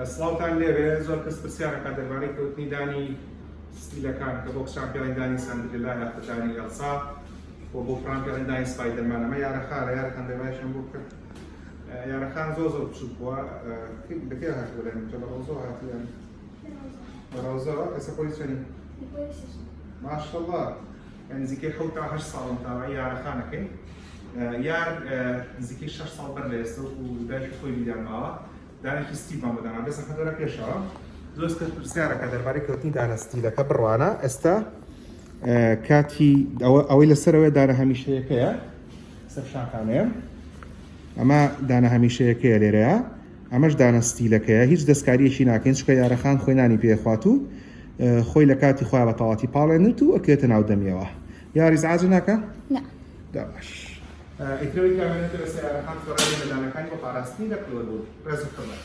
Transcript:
سڵاوتان لێبێ زۆر کەس پرسیارەکە دەربارەی کەوتنی دانی ستیلەکان کە بۆ چامپیۆنی ساندرلا یاخەتانی ئەلسا بۆ فرانکەڵندانی سپایدەرمان ئەمە یارەخانە یارەکان دەبایشم بۆ کرد یارەخان زۆر بچووک بووە بەکێ هاتووە لەن تۆ بە ڕۆزۆ هاتیان بە ڕۆزۆ ئێستا پۆلیس چۆنی؟ ماشەڵڵا نزیکەی 7 تا 8 ساڵم تاوای یارەخانەکەی یار نزیکەی 6 ساڵ بەر لە ئێستا و دایکی خۆی بیدانماوە دانێکی ستیلمان بەدانا بێسە خەتەرە پێشەوە زۆر کەس پرسیارەکە دەربارەی کەوتنی دانە ستیلەکە بڕوانە ئێستا کاتی ئەوەی لەسەرەوەی دانە هەمیشەیەکەیە سەرشاکانەیە ئەمە دانە هەمیشەیەکەیە لێرەیە ئەمەش دانە ستیلەکەیە هیچ دەستکاریەکی ناکەین چکە یارەخان خۆی نانی پێخوات و خۆی لە کاتی خۆیان بە تەواتی پاڵێنێت و ئەکرێتە ناو دەمیەوە یاری زعاجر ناکە؟ دا باش ئیترەوەی کامێنێتەوە سەر یارەخان فڕێنە لە دانەکانی بۆ پاراستنی دەکەوە بوو ڕێز و خەبەر